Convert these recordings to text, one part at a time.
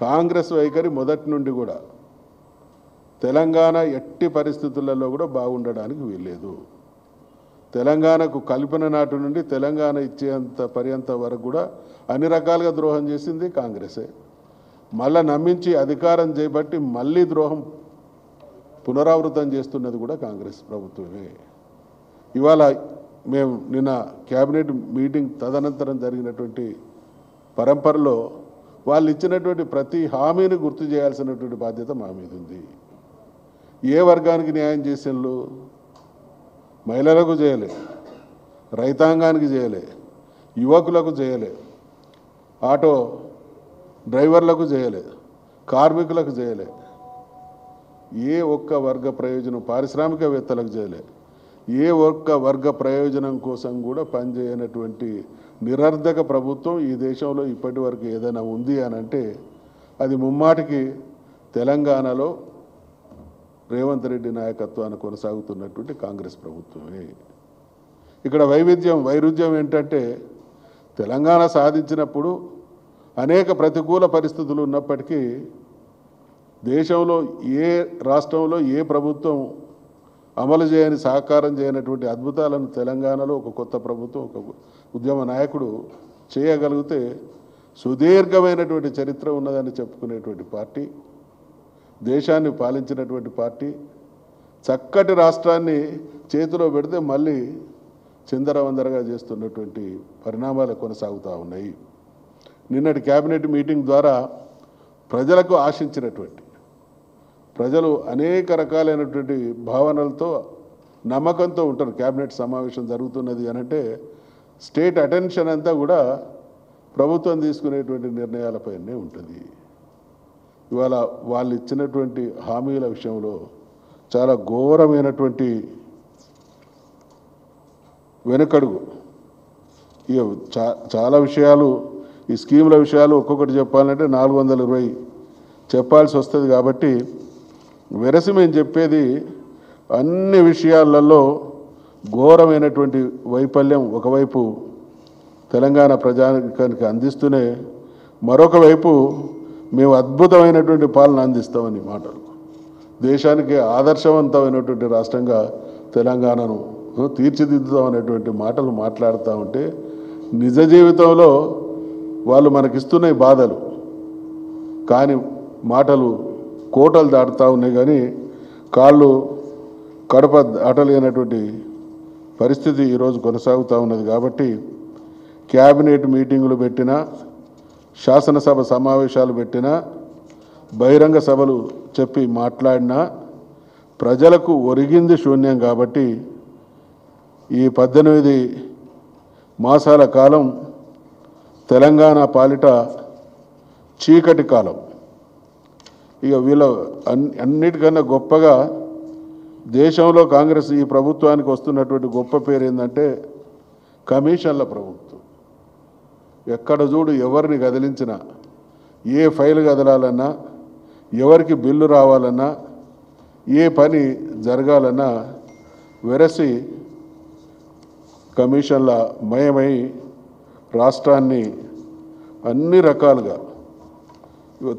కాంగ్రెస్ వైఖరి మొదటి నుండి కూడా తెలంగాణ ఎట్టి పరిస్థితులలో కూడా బాగుండడానికి వీల్లేదు. తెలంగాణకు కల్పన నాటి నుండి తెలంగాణ ఇచ్చేంత పర్యంత వరకు కూడా అన్ని రకాలుగా ద్రోహం చేసింది కాంగ్రెసే. మళ్ళా నమ్మించి అధికారం చేపట్టి మళ్ళీ ద్రోహం పునరావృతం చేస్తున్నది కూడా కాంగ్రెస్ ప్రభుత్వమే. ఇవాళ మేము నిన్న క్యాబినెట్ మీటింగ్ తదనంతరం జరిగినటువంటి పరంపరలో వాళ్ళు ఇచ్చినటువంటి ప్రతి హామీని గుర్తు చేయాల్సినటువంటి బాధ్యత మా మీద ఉంది. ఏ వర్గానికి న్యాయం చేసేళ్ళు? మహిళలకు చేయలే, రైతాంగానికి చేయలే, యువకులకు చేయలే, ఆటో డ్రైవర్లకు చేయలే, కార్మికులకు చేయలే, ఏ ఒక్క వర్గ ప్రయోజనం, పారిశ్రామికవేత్తలకు చేయలే, ఏ ఒక్క వర్గ ప్రయోజనం కోసం కూడా పనిచేయనటువంటి నిరర్ధక ప్రభుత్వం ఈ దేశంలో ఇప్పటి వరకు ఏదైనా ఉంది అని అంటే అది ముమ్మాటికి తెలంగాణలో రేవంత్ రెడ్డి నాయకత్వాన్ని కొనసాగుతున్నటువంటి కాంగ్రెస్ ప్రభుత్వమే. ఇక్కడ వైరుధ్యం ఏంటంటే తెలంగాణ సాధించినప్పుడు అనేక ప్రతికూల పరిస్థితులు ఉన్నప్పటికీ దేశంలో ఏ రాష్ట్రంలో ఏ ప్రభుత్వం అమలు చేయని సాకారం చేయనటువంటి అద్భుతాలను తెలంగాణలో ఒక కొత్త ప్రభుత్వం ఒక ఉద్యమ నాయకుడు చేయగలిగితే సుదీర్ఘమైనటువంటి చరిత్ర ఉన్నదని చెప్పుకునేటువంటి పార్టీ, దేశాన్ని పాలించినటువంటి పార్టీ చక్కటి రాష్ట్రాన్ని చేతిలో పెడితే మళ్ళీ చిందరవందరగా చేస్తున్నటువంటి పరిణామాలు కొనసాగుతూ ఉన్నాయి. నిన్నటి క్యాబినెట్ మీటింగ్ ద్వారా ప్రజలకు ఆశించినటువంటి ప్రజలు అనేక రకాలైనటువంటి భావనలతో నమ్మకంతో ఉంటారు. క్యాబినెట్ సమావేశం జరుగుతున్నది అనంటే స్టేట్ అటెన్షన్ అంతా కూడా ప్రభుత్వం తీసుకునేటువంటి నిర్ణయాలపైనే ఉంటుంది. ఇవాళ వాళ్ళు ఇచ్చినటువంటి హామీల విషయంలో చాలా ఘోరమైనటువంటి వెనుకడుగు. ఇక చాలా విషయాలు ఈ స్కీముల విషయాలు ఒక్కొక్కటి చెప్పాలంటే 420 చెప్పాల్సి వస్తుంది. కాబట్టి వెరసి మేము చెప్పేది అన్ని విషయాలలో ఘోరమైనటువంటి వైఫల్యం ఒకవైపు తెలంగాణ ప్రజానికానికి అందిస్తూనే మరొక వైపు మేము అద్భుతమైనటువంటి పాలన అందిస్తామని మాటలు, దేశానికి ఆదర్శవంతమైనటువంటి రాష్ట్రంగా తెలంగాణను తీర్చిదిద్దుతామనేటువంటి మాటలు మాట్లాడుతూ ఉంటే నిజ జీవితంలో వాళ్ళు మనకిస్తున్న బాధలు కానీ మాటలు కోటలు దాటుతూ ఉన్నాయి కానీ కాళ్ళు కడప దాటలేనటువంటి పరిస్థితి ఈరోజు కొనసాగుతూ ఉన్నది. కాబట్టి క్యాబినెట్ మీటింగులు పెట్టినా, శాసనసభ సమావేశాలు పెట్టినా, బహిరంగ సభలు చెప్పి మాట్లాడినా ప్రజలకు ఒరిగింది శూన్యం. కాబట్టి ఈ 18 మాసాల కాలం తెలంగాణ పాలిట చీకటి కాలం. ఇక వీళ్ళ అన్నిటికన్నా గొప్పగా దేశంలో కాంగ్రెస్ ఈ ప్రభుత్వానికి వస్తున్నటువంటి గొప్ప పేరు ఏంటంటే కమిషన్ల ప్రభుత్వం. ఎక్కడ చూడు ఎవరిని కదిలించినా, ఏ ఫైల్ కదలాలన్నా, ఎవరికి బిల్లు రావాలన్నా, ఏ పని జరగాలన్నా వెరసి కమిషన్ల మయమై రాష్ట్రాన్ని అన్ని రకాలుగా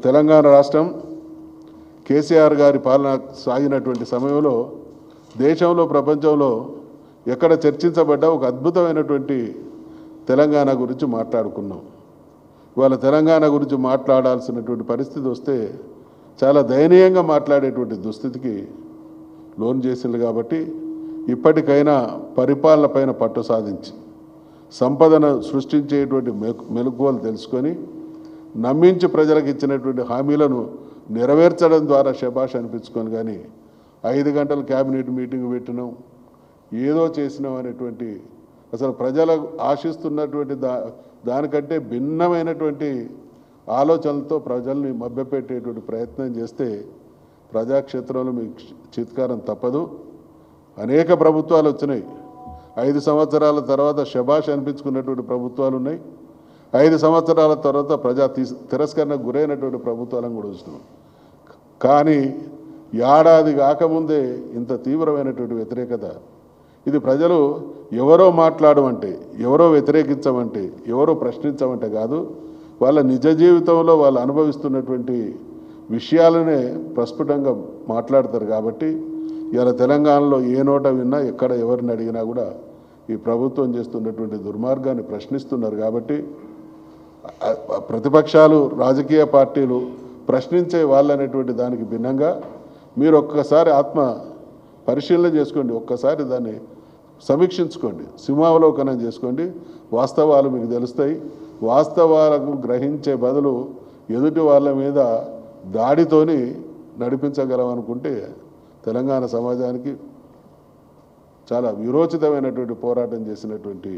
తెలంగాణ రాష్ట్రం కేసీఆర్ గారి పాలన సాగినటువంటి సమయంలో దేశంలో ప్రపంచంలో ఎక్కడ చర్చించబడ్డా ఒక అద్భుతమైనటువంటి తెలంగాణ గురించి మాట్లాడుకున్నాం. ఇవాళ తెలంగాణ గురించి మాట్లాడాల్సినటువంటి పరిస్థితి వస్తే చాలా దయనీయంగా మాట్లాడేటువంటి దుస్థితికి లోన్ చేసింది. కాబట్టి ఇప్పటికైనా పరిపాలన పైన పట్టు సాధించి సంపదను సృష్టించేటువంటి మెలకువలు తెలుసుకొని నమ్మించి ప్రజలకు ఇచ్చినటువంటి హామీలను నెరవేర్చడం ద్వారా శభాష్ అనిపించుకొని కానీ 5 గంటలు క్యాబినెట్ మీటింగ్ పెట్టినాం, ఏదో చేసినాం అనేటువంటి అసలు ప్రజలు ఆశిస్తున్నటువంటి దానికంటే భిన్నమైనటువంటి ఆలోచనలతో ప్రజల్ని మభ్యపెట్టేటువంటి ప్రయత్నం చేస్తే ప్రజాక్షేత్రంలో మీకు చిత్కారం తప్పదు. అనేక ప్రభుత్వాలు వచ్చినాయి. 5 సంవత్సరాల తర్వాత శభాష్ అనిపించుకున్నటువంటి ప్రభుత్వాలు ఉన్నాయి. 5 సంవత్సరాల తర్వాత ప్రజా తిరస్కరణకు గురైనటువంటి ప్రభుత్వాలను కూడా చూస్తున్నాం. కానీ ఏడాది కాకముందే ఇంత తీవ్రమైనటువంటి వ్యతిరేకత. ఇది ప్రజలు ఎవరో మాట్లాడమంటే, ఎవరో వ్యతిరేకించమంటే, ఎవరో ప్రశ్నించమంటే కాదు, వాళ్ళ నిజ జీవితంలో వాళ్ళు అనుభవిస్తున్నటువంటి విషయాలనే ప్రస్ఫుటంగా మాట్లాడతారు. కాబట్టి ఇలా తెలంగాణలో ఏ నోట విన్నా ఎక్కడ ఎవరిని అడిగినా కూడా ఈ ప్రభుత్వం చేస్తున్నటువంటి దుర్మార్గాన్ని ప్రశ్నిస్తున్నారు. కాబట్టి ప్రతిపక్షాలు రాజకీయ పార్టీలు ప్రశ్నించే వాళ్ళనేటువంటి దానికి భిన్నంగా మీరు ఒక్కసారి ఆత్మ పరిశీలన చేసుకోండి, ఒక్కసారి దాన్ని సమీక్షించుకోండి, సింహావలోకనం చేసుకోండి. వాస్తవాలు మీకు తెలుస్తాయి. వాస్తవాలకు గ్రహించే బదులు ఎదుటి వాళ్ళ మీద దాడితోని నడిపించగలం అనుకుంటే తెలంగాణ సమాజానికి చాలా విరోచితమైనటువంటి పోరాటం చేసినటువంటి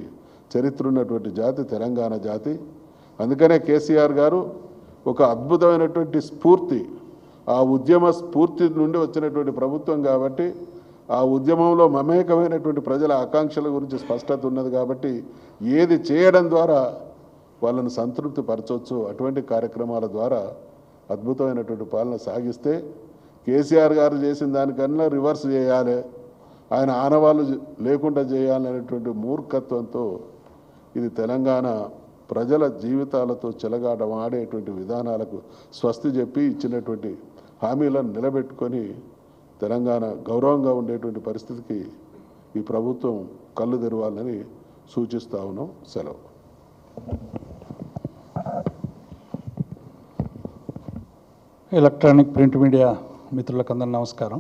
చరిత్ర ఉన్నటువంటి జాతి తెలంగాణ జాతి. అందుకనే కేసీఆర్ గారు ఒక అద్భుతమైనటువంటి స్ఫూర్తి, ఆ ఉద్యమ స్ఫూర్తి నుండి వచ్చినటువంటి ప్రభుత్వం కాబట్టి ఆ ఉద్యమంలో మమేకమైనటువంటి ప్రజల ఆకాంక్షల గురించి స్పష్టత ఉన్నది. కాబట్టి ఏది చేయడం ద్వారా వాళ్ళని సంతృప్తి పరచవచ్చు, అటువంటి కార్యక్రమాల ద్వారా అద్భుతమైనటువంటి పాలన సాగిస్తే కేసీఆర్ గారు చేసిన దానికన్నా రివర్స్ చేయాలి, ఆయన ఆనవాళ్ళు లేకుండా చేయాలనేటువంటి మూర్ఖత్వంతో ఇది తెలంగాణ ప్రజల జీవితాలతో చెలగాటమాడేటువంటి విధానాలకు స్వస్తి చెప్పి ఇచ్చినటువంటి హామీలను నిలబెట్టుకొని తెలంగాణ గౌరవంగా ఉండేటువంటి పరిస్థితికి ఈ ప్రభుత్వం కళ్ళు తెరవాలని సూచిస్తా ఉన్నాం. సెలవు. ఎలక్ట్రానిక్ ప్రింట్ మీడియా మిత్రులకు అందరికీ నమస్కారం.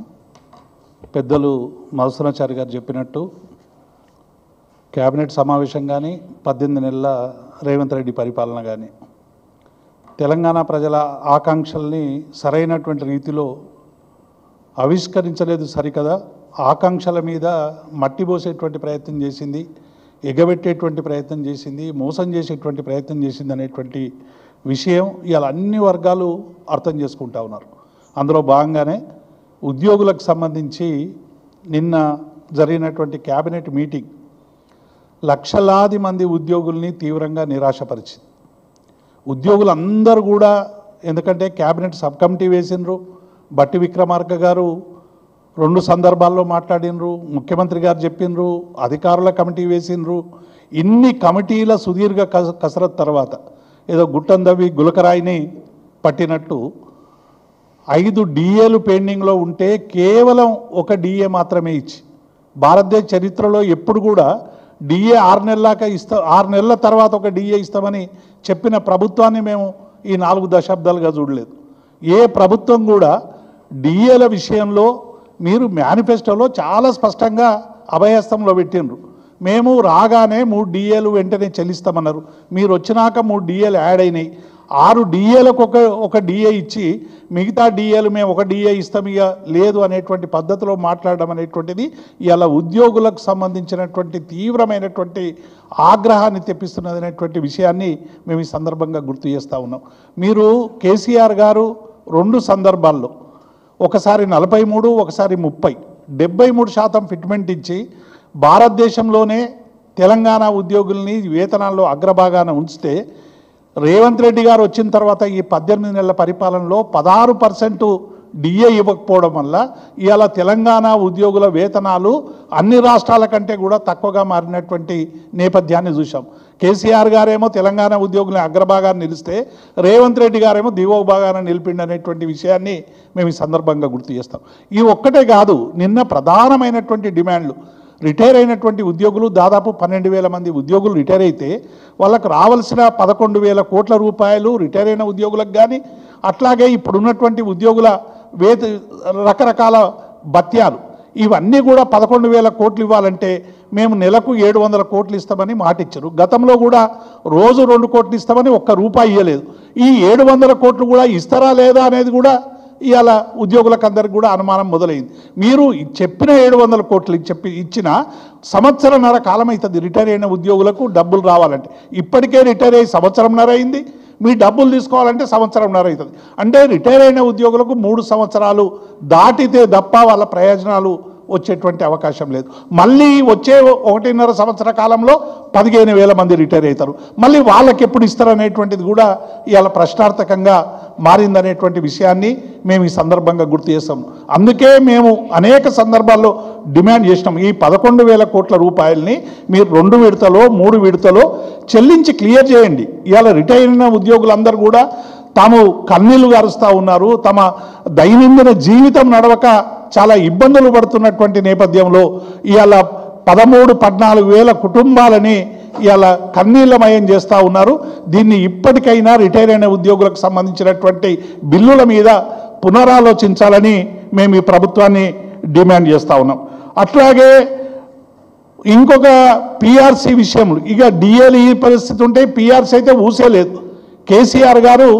పెద్దలు మధుసూదనాచారి గారు చెప్పినట్టు క్యాబినెట్ సమావేశం కానీ 18 నెలల రేవంత్ రెడ్డి పరిపాలన కానీ తెలంగాణ ప్రజల ఆకాంక్షల్ని సరైనటువంటి రీతిలో ఆవిష్కరించలేదు సరికదా, ఆకాంక్షల మీద మట్టి పోసేటువంటి ప్రయత్నం చేసింది, ఎగబెట్టేటువంటి ప్రయత్నం చేసింది, మోసం చేసేటువంటి ప్రయత్నం చేసింది అనేటువంటి విషయం ఇవాళ అన్ని వర్గాలు అర్థం చేసుకుంటా ఉన్నారు. అందులో భాగంగానే ఉద్యోగులకు సంబంధించి నిన్న జరిగినటువంటి క్యాబినెట్ మీటింగ్ లక్షలాది మంది ఉద్యోగుల్ని తీవ్రంగా నిరాశపరిచింది. ఉద్యోగులందరూ కూడా, ఎందుకంటే క్యాబినెట్ సబ్ కమిటీ వేసినరు, బట్టి విక్రమార్క గారు 2 సందర్భాల్లో మాట్లాడినరు, ముఖ్యమంత్రి గారు చెప్పినరు, అధికారుల కమిటీ వేసినరు. ఇన్ని కమిటీల సుదీర్ఘ కసరత్ తర్వాత ఏదో గుట్టందవి గులకరాయిని పట్టినట్టు 5 డిఏలు పెండింగ్లో ఉంటే కేవలం 1 డిఏ మాత్రమే ఇచ్చి, భారతదేశ చరిత్రలో ఎప్పుడు కూడా డిఏ 6 నెలల తర్వాత 1 డిఏ ఇస్తామని చెప్పిన ప్రభుత్వాన్ని మేము ఈ 4 దశాబ్దాలుగా చూడలేదు. ఏ ప్రభుత్వం కూడా డిఏల విషయంలో మీరు మేనిఫెస్టోలో చాలా స్పష్టంగా అభయస్థంలో పెట్టినరు. మేము రాగానే 3 డిఏలు వెంటనే చెల్లిస్తామన్నారు. మీరు వచ్చినాక 3 డిఏలు యాడ్ అయినాయి. 6 డిఏలకు ఒక డిఏ ఇచ్చి మిగతా డిఏలు మేము 1 డిఏ ఇస్తాం ఇక లేదు అనేటువంటి పద్ధతిలో మాట్లాడడం అనేటువంటిది ఇలా ఉద్యోగులకు సంబంధించినటువంటి తీవ్రమైనటువంటి ఆగ్రహాన్ని తెప్పిస్తున్నది అనేటువంటి విషయాన్ని మేము ఈ సందర్భంగా గుర్తు చేస్తూ ఉన్నాం. మీరు కేసీఆర్ గారు 2 సందర్భాల్లో, ఒకసారి 43, ఒకసారి 30, 73% ఫిట్మెంట్ ఇచ్చి భారతదేశంలోనే తెలంగాణ ఉద్యోగుల్ని వేతనాల్లో అగ్రభాగాన ఉంచితే రేవంత్ రెడ్డి గారు వచ్చిన తర్వాత ఈ 18 నెలల పరిపాలనలో 16% డిఏ ఇవ్వకపోవడం వల్ల ఇవాళ తెలంగాణ ఉద్యోగుల వేతనాలు అన్ని రాష్ట్రాల కంటే కూడా తక్కువగా మారినటువంటి నేపథ్యాన్ని చూసాం. కేసీఆర్ గారేమో తెలంగాణ ఉద్యోగుల అగ్రభాగాన్ని నిలిస్తే రేవంత్ రెడ్డి గారేమో దిగువ భాగాన్ని నిలిపిండి అనేటువంటి విషయాన్ని మేము ఈ సందర్భంగా గుర్తు చేస్తాం. ఈ ఒక్కటే కాదు, నిన్న ప్రధానమైనటువంటి డిమాండ్లు, రిటైర్ అయినటువంటి ఉద్యోగులు దాదాపు 12,000 మంది ఉద్యోగులు రిటైర్ అయితే వాళ్ళకు రావాల్సిన 11,000 కోట్ల రూపాయలు రిటైర్ అయిన ఉద్యోగులకు కానీ, అట్లాగే ఇప్పుడున్నటువంటి ఉద్యోగుల రకరకాల భత్యాలు, ఇవన్నీ కూడా 11,000 కోట్లు ఇవ్వాలంటే మేము నెలకు 700 కోట్లు ఇస్తామని మాట ఇచ్చారు. గతంలో కూడా రోజు 2 కోట్లు ఇస్తామని ₹1 ఇవ్వలేదు. ఈ 700 కోట్లు కూడా ఇస్తారా లేదా అనేది కూడా ఇవాళ ఉద్యోగులకు అందరికి కూడా అనుమానం మొదలైంది. మీరు చెప్పిన 700 కోట్లు ఇచ్చిన సంవత్సరంన్నర కాలం అవుతుంది రిటైర్ అయిన ఉద్యోగులకు డబ్బులు రావాలంటే. ఇప్పటికే రిటైర్ అయ్యి సంవత్సరంన్నర అయింది, మీ డబ్బులు తీసుకోవాలంటే సంవత్సరంన్నర అవుతుంది. అంటే రిటైర్ అయిన ఉద్యోగులకు 3 సంవత్సరాలు దాటితే తప్ప వాళ్ళ ప్రయోజనాలు వచ్చేటువంటి అవకాశం లేదు. మళ్ళీ వచ్చే 1.5 సంవత్సర కాలంలో 15,000 మంది రిటైర్ అవుతారు. మళ్ళీ వాళ్ళకి ఎప్పుడు ఇస్తారు అనేటువంటిది కూడా ఇవాళ ప్రశ్నార్థకంగా మారిందనేటువంటి విషయాన్ని మేము ఈ సందర్భంగా గుర్తు చేస్తాం. అందుకే మేము అనేక సందర్భాల్లో డిమాండ్ చేసినాం, ఈ 11,000 కోట్ల రూపాయలని మీరు 2 విడతలో 3 విడతలో చెల్లించి క్లియర్ చేయండి. ఇవాళ రిటైర్ అయిన ఉద్యోగులందరూ కూడా తాము కన్నీళ్లు గారుస్తూ ఉన్నారు. తమ దైనందిన జీవితం నడవక చాలా ఇబ్బందులు పడుతున్నటువంటి నేపథ్యంలో ఇవాళ 13-14 కుటుంబాలని ఇవాళ కన్నీళ్లమయం చేస్తూ ఉన్నారు. దీన్ని ఇప్పటికైనా రిటైర్ అయిన ఉద్యోగులకు సంబంధించినటువంటి బిల్లుల మీద పునరాలోచించాలని మేము ఈ ప్రభుత్వాన్ని డిమాండ్ చేస్తూ ఉన్నాం. అట్లాగే ఇంకొక పిఆర్సీ విషయంలో ఇక డిఏలు ఈ పరిస్థితి ఉంటే పిఆర్సీ అయితే ఊసేలేదు. కేసీఆర్ గారు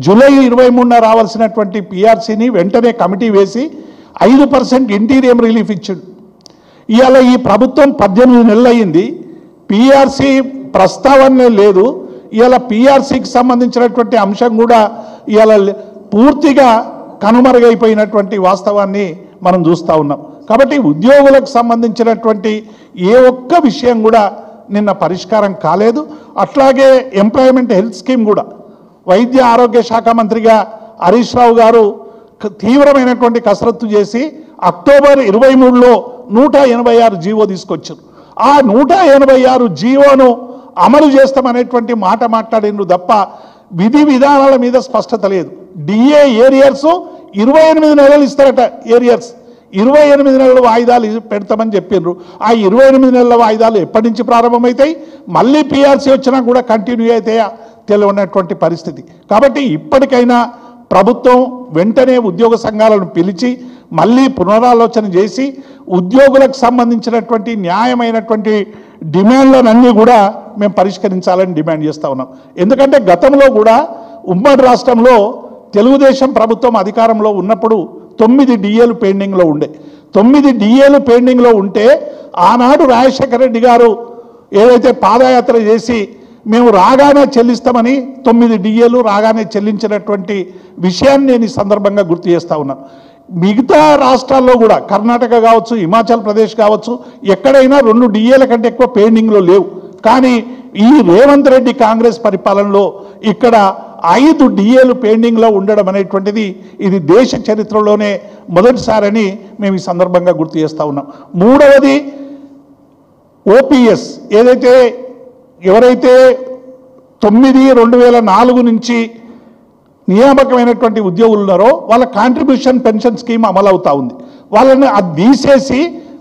జూలై 23న రావాల్సినటువంటి పిఆర్సీని వెంటనే కమిటీ వేసి 5% ఇంటీరియం రిలీఫ్ ఇచ్చాడు. ఇవాళ ఈ ప్రభుత్వం 18 నెలలు అయింది, పిఆర్సీ ప్రస్తావనే లేదు. ఇవాళ పిఆర్సీకి సంబంధించినటువంటి అంశం కూడా ఇవాళ పూర్తిగా కనుమరుగైపోయినటువంటి వాస్తవాన్ని మనం చూస్తూ ఉన్నాం. కాబట్టి ఉద్యోగులకు సంబంధించినటువంటి ఏ ఒక్క విషయం కూడా నిన్న పరిష్కారం కాలేదు. అట్లాగే ఎంప్లాయ్మెంట్ హెల్త్ స్కీమ్ కూడా వైద్య ఆరోగ్య శాఖ మంత్రిగా హరీష్ రావు గారు తీవ్రమైనటువంటి కసరత్తు చేసి అక్టోబర్ 23లో 186 జీవో తీసుకొచ్చారు. ఆ 186 జీవోను అమలు చేస్తామనేటువంటి మాట మాట్లాడిండ్రు తప్ప విధి విధానాల మీద స్పష్టత లేదు. డిఏ ఏరియర్స్ 28 నెలలు ఇస్తారట. ఏరియర్స్ 28 నెలల వాయిదాలు పెడతామని చెప్పిండ్రు. ఆ 28 నెలల వాయిదాలు ఎప్పటి నుంచి ప్రారంభమవుతాయి, మళ్ళీ పిఆర్సీ వచ్చినా కూడా కంటిన్యూ అవుతాయా తెలియనటువంటి పరిస్థితి. కాబట్టి ఇప్పటికైనా ప్రభుత్వం వెంటనే ఉద్యోగ సంఘాలను పిలిచి మళ్ళీ పునరాలోచన చేసి ఉద్యోగులకు సంబంధించినటువంటి న్యాయమైనటువంటి డిమాండ్లనన్నీ కూడా మేము పరిష్కరించాలని డిమాండ్ చేస్తూ ఉన్నాం. ఎందుకంటే గతంలో కూడా ఉమ్మడి రాష్ట్రంలో తెలుగుదేశం ప్రభుత్వం అధికారంలో ఉన్నప్పుడు 9 డిఏలు పెండింగ్లో ఉండే. 9 డిఏలు పెండింగ్లో ఉంటే ఆనాడు రాజశేఖర రెడ్డి గారు ఏదైతే పాదయాత్ర చేసి మేము రాగానే చెల్లిస్తామని 9 డిఏలు రాగానే చెల్లించినటువంటి విషయాన్ని నేను ఈ సందర్భంగా గుర్తు చేస్తూ ఉన్నాను. మిగతా రాష్ట్రాల్లో కూడా కర్ణాటక కావచ్చు, హిమాచల్ ప్రదేశ్ కావచ్చు, ఎక్కడైనా 2 డిఏల కంటే ఎక్కువ పెండింగ్లో లేవు. కానీ ఈ రేవంత్ రెడ్డి కాంగ్రెస్ పరిపాలనలో ఇక్కడ 5 డిఏలు పెండింగ్లో ఉండడం అనేటువంటిది ఇది దేశ చరిత్రలోనే మొదటిసారని మేము ఈ సందర్భంగా గుర్తు చేస్తూ ఉన్నాం. మూడవది ఓపీఎస్ ఏదైతే ఎవరైతే 9/2004 నుంచి నియామకమైనటువంటి ఉద్యోగులు ఉన్నారో వాళ్ళ కాంట్రిబ్యూషన్ పెన్షన్ స్కీమ్ అమలు అవుతూ ఉంది. వాళ్ళని అది తీసేసి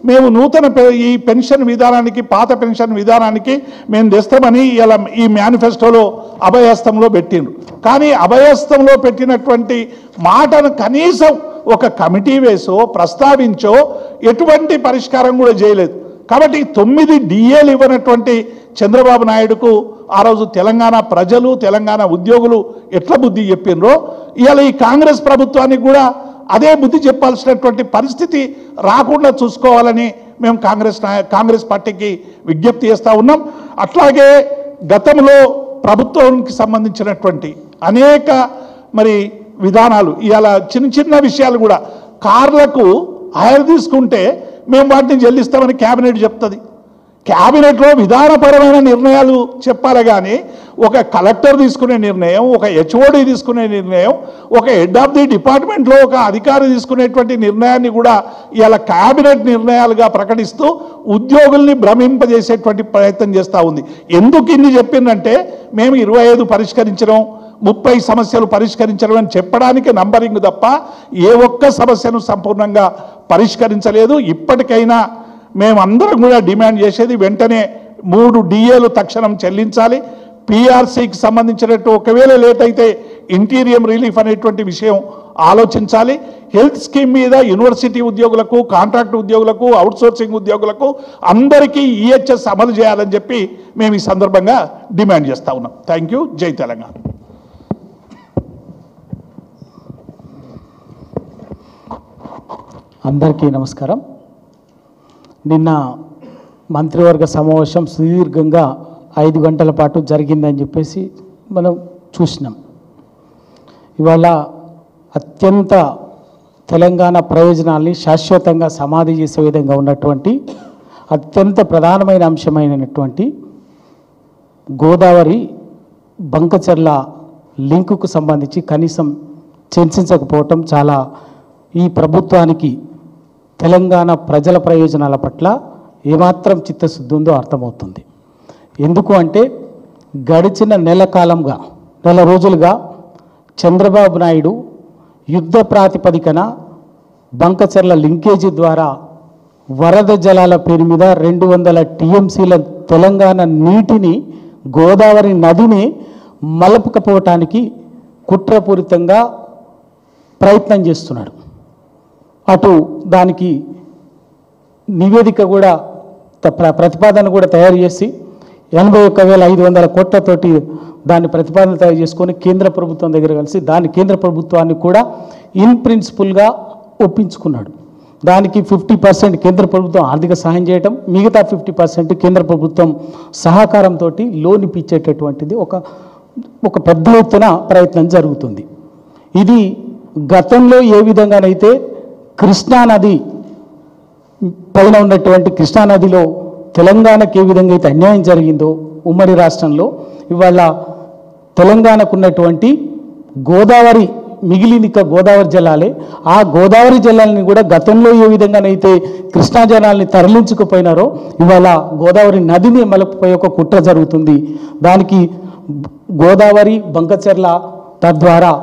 మేము నూతన ఈ పెన్షన్ విధానానికి పాత పెన్షన్ విధానానికి మేము తెస్తామని ఇలా ఈ మేనిఫెస్టోలో అభయహస్తంలో పెట్టిండ్రు. కానీ అభయహస్తంలో పెట్టినటువంటి మాటను కనీసం ఒక కమిటీ వేసో ప్రస్తావించో ఎటువంటి పరిష్కారం కూడా చేయలేదు. కాబట్టి 9 డిఏలు ఇవ్వనటువంటి చంద్రబాబు నాయుడుకు ఆ రోజు తెలంగాణ ప్రజలు తెలంగాణ ఉద్యోగులు ఎట్లా బుద్ధి చెప్పినరో ఇవాళ ఈ కాంగ్రెస్ ప్రభుత్వానికి కూడా అదే బుద్ధి చెప్పాల్సినటువంటి పరిస్థితి రాకుండా చూసుకోవాలని మేము కాంగ్రెస్ పార్టీకి విజ్ఞప్తి చేస్తూ ఉన్నాం. అట్లాగే గతంలో ప్రభుత్వానికి సంబంధించినటువంటి అనేక విధానాలు ఇవాళ చిన్న విషయాలు కూడా కార్లకు హైర్ తీసుకుంటే మేము వాటిని చెల్లిస్తామని క్యాబినెట్ చెప్తుంది. క్యాబినెట్లో విధానపరమైన నిర్ణయాలు చెప్పాలి కానీ ఒక కలెక్టర్ తీసుకునే నిర్ణయం, ఒక హెచ్ఓడి తీసుకునే నిర్ణయం, ఒక హెడ్ ఆఫ్ ది డిపార్ట్మెంట్లో ఒక అధికారి తీసుకునేటువంటి నిర్ణయాన్ని కూడా ఇలా క్యాబినెట్ నిర్ణయాలుగా ప్రకటిస్తూ ఉద్యోగుల్ని భ్రమింపజేసేటువంటి ప్రయత్నం చేస్తూ ఉంది. ఎందుకు ఇన్ని చెప్పిందంటే మేము 25 పరిష్కరించడం 30 సమస్యలు పరిష్కరించడం అని చెప్పడానికి నంబరింగ్ తప్ప ఏ ఒక్క సమస్యను సంపూర్ణంగా పరిష్కరించలేదు. ఇప్పటికైనా మేమందరం కూడా డిమాండ్ చేసేది వెంటనే 3 డిఏలు తక్షణం చెల్లించాలి. పిఆర్సీకి సంబంధించినట్టు ఒకవేళ లేట్ అయితే ఇంటీరియం రిలీఫ్ అనేటువంటి విషయం ఆలోచించాలి. హెల్త్ స్కీమ్ మీద యూనివర్సిటీ ఉద్యోగులకు, కాంట్రాక్ట్ ఉద్యోగులకు, అవుట్సోర్సింగ్ ఉద్యోగులకు అందరికీ ఈహెచ్ఎస్ అమలు చేయాలని చెప్పి మేము ఈ సందర్భంగా డిమాండ్ చేస్తూ ఉన్నాం. Thank you. జై తెలంగాణ. అందరికీ నమస్కారం. నిన్న మంత్రివర్గ సమావేశం సుదీర్ఘంగా 5 గంటల పాటు జరిగిందని చెప్పేసి మనం చూసినాం. ఇవాళ అత్యంత తెలంగాణ ప్రయోజనాల్ని శాశ్వతంగా సమాధి చేసే విధంగా ఉన్నటువంటి అత్యంత ప్రధానమైన అంశమైనటువంటి గోదావరి బంకచర్ల లింకుకు సంబంధించి కనీసం చర్చించకపోవటం చాలా ఈ ప్రభుత్వానికి తెలంగాణ ప్రజల ప్రయోజనాల పట్ల ఏమాత్రం చిత్తశుద్ధి ఉందో అర్థమవుతుంది. ఎందుకు అంటే గడిచిన నెల రోజులుగా చంద్రబాబు నాయుడు యుద్ధ ప్రాతిపదికన బంకచర్ల లింకేజీ ద్వారా వరద జలాల పేరు మీద 200 టీఎంసీల తెలంగాణ నీటిని గోదావరి నదిని మలపకపోవటానికి కుట్రపూరితంగా ప్రయత్నం చేస్తున్నాడు. అటు దానికి నివేదిక కూడా ప్రతిపాదన కూడా తయారు చేసి 81,500 కోట్లతోటి దాన్ని ప్రతిపాదన తయారు చేసుకొని కేంద్ర ప్రభుత్వం దగ్గర కలిసి కేంద్ర ప్రభుత్వాన్ని కూడా ఇన్ ప్రిన్సిపల్గా ఒప్పించుకున్నాడు. దానికి 50% కేంద్ర ప్రభుత్వం ఆర్థిక సహాయం చేయటం, మిగతా 50% కేంద్ర ప్రభుత్వం సహకారంతో లోన్ ఇప్పించేటటువంటిది ఒక పెద్ద ఎత్తున ప్రయత్నం జరుగుతుంది. ఇది గతంలో ఏ విధంగానైతే కృష్ణానది పైన ఉన్నటువంటి కృష్ణానదిలో తెలంగాణకు ఏ విధంగా అయితే అన్యాయం జరిగిందో ఉమ్మడి రాష్ట్రంలో, ఇవాళ తెలంగాణకు ఉన్నటువంటి గోదావరి మిగిలిన గోదావరి జలాలే, ఆ గోదావరి జలాలని కూడా గతంలో ఏ విధంగానైతే కృష్ణా జలాల్ని తరలించుకుపోయినారో ఇవాళ గోదావరి నదిని మలపై ఒక కుట్ర జరుగుతుంది. దానికి గోదావరి బంకచర్ల తద్వారా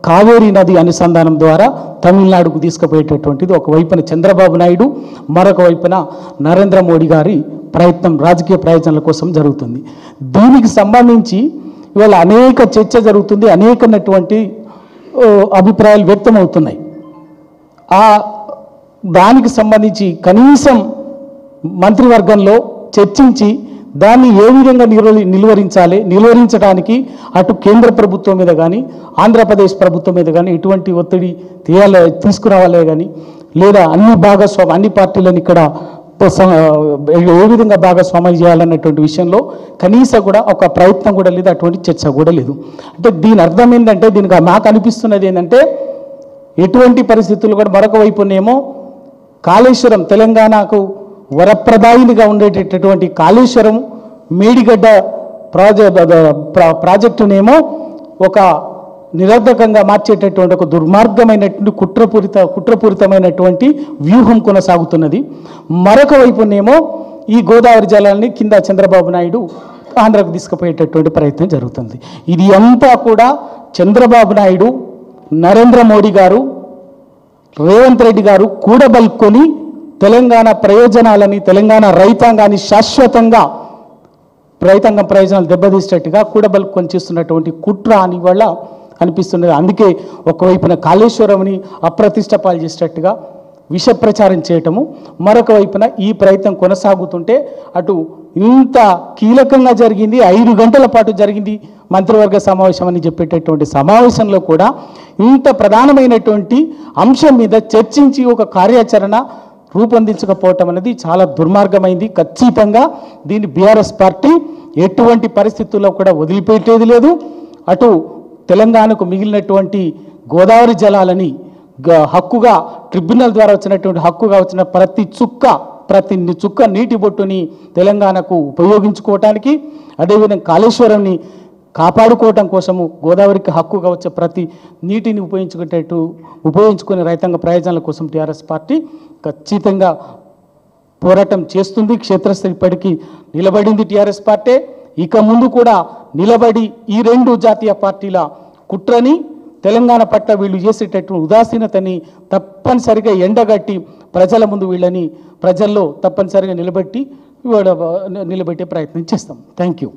కావేరీ నది అనుసంధానం ద్వారా తమిళనాడుకు తీసుకుపోయేటటువంటిది ఒకవైపున చంద్రబాబు నాయుడు, మరొక వైపున నరేంద్ర మోడీ గారి ప్రయత్నం రాజకీయ ప్రయోజనాల కోసం జరుగుతుంది. దీనికి సంబంధించి ఇవాళ అనేక చర్చ జరుగుతుంది, అనేకమైనటువంటి అభిప్రాయాలు వ్యక్తమవుతున్నాయి. దానికి సంబంధించి కనీసం మంత్రివర్గంలో చర్చించి దాన్ని ఏ విధంగా నిలువరించడానికి అటు కేంద్ర ప్రభుత్వం మీద కానీ ఆంధ్రప్రదేశ్ ప్రభుత్వం మీద కానీ ఎటువంటి ఒత్తిడి తీసుకురావాలే కానీ, లేదా అన్ని పార్టీలను ఇక్కడ ఏ విధంగా భాగస్వామ్యం చేయాలన్నటువంటి విషయంలో కనీసం కూడా ఒక ప్రయత్నం కూడా లేదు, అటువంటి చర్చ కూడా లేదు. అంటే దీని అర్థం ఏంటంటే, దీనికి మాకు అనిపిస్తున్నది ఏంటంటే, ఎటువంటి పరిస్థితులు కూడా మరొక వైపునేమో కాళేశ్వరం తెలంగాణకు వరప్రదాయినిగా ఉండేటటువంటి కాళేశ్వరం మేడిగడ్డ ప్రాజెక్టునేమో ఒక నిరర్ధకంగా మార్చేటటువంటి ఒక దుర్మార్గమైనటువంటి కుట్రపూరితమైనటువంటి వ్యూహం కొనసాగుతున్నది. మరొక వైపునేమో ఈ గోదావరి జలాల్ని కింద చంద్రబాబు నాయుడు ఆంధ్రకు తీసుకుపోయేటటువంటి ప్రయత్నం జరుగుతుంది. ఇది అంతా కూడా చంద్రబాబు నాయుడు, నరేంద్ర మోడీ గారు, రేవంత్ రెడ్డి గారు కూడబలుకొని తెలంగాణ ప్రయోజనాలని, తెలంగాణ రైతాంగాన్ని శాశ్వతంగా రైతాంగం ప్రయోజనాలు దెబ్బతీసేటట్టుగా కూడబలుకొని చేస్తున్నటువంటి కుట్ర అని వల్ల అనిపిస్తున్నది. అందుకే ఒకవైపున కాళేశ్వరంని అప్రతిష్ట పాలు చేసేటట్టుగా విష ప్రచారం చేయటము, మరొక వైపున ఈ ప్రయత్నం కొనసాగుతుంటే అటు ఇంత కీలకంగా జరిగింది, 5 గంటల పాటు జరిగింది మంత్రివర్గ సమావేశం అని చెప్పేటటువంటి సమావేశంలో కూడా ఇంత ప్రధానమైనటువంటి అంశం మీద చర్చించి ఒక కార్యాచరణ రూపొందించకపోవటం అనేది చాలా దుర్మార్గమైంది. ఖచ్చితంగా దీన్ని బీఆర్ఎస్ పార్టీ ఎటువంటి పరిస్థితుల్లో కూడా వదిలిపెట్టేది లేదు. అటు తెలంగాణకు మిగిలినటువంటి గోదావరి జలాలని హక్కుగా ట్రిబ్యునల్ ద్వారా వచ్చినటువంటి హక్కుగా వచ్చిన ప్రతి చుక్క నీటి బొట్టుని తెలంగాణకు ఉపయోగించుకోవటానికి, అదేవిధంగా కాళేశ్వరంని కాపాడుకోవటం కోసము గోదావరికి హక్కుగా వచ్చే ప్రతి నీటిని ఉపయోగించుకునే రైతాంగ ప్రయోజనాల కోసం టీఆర్ఎస్ పార్టీ ఖచ్చితంగా పోరాటం చేస్తుంది. క్షేత్రస్థాయి ఇప్పటికీ నిలబడింది టీఆర్ఎస్ పార్టీ. ఇక ముందు కూడా నిలబడి ఈ 2 జాతీయ పార్టీల కుట్రని, తెలంగాణ పట్ల వీళ్ళు చేసేటటువంటి ఉదాసీనతని తప్పనిసరిగా ఎండగట్టి ప్రజల ముందు వీళ్ళని ప్రజల్లో తప్పనిసరిగా నిలబెట్టే ప్రయత్నం చేస్తాం. Thank you.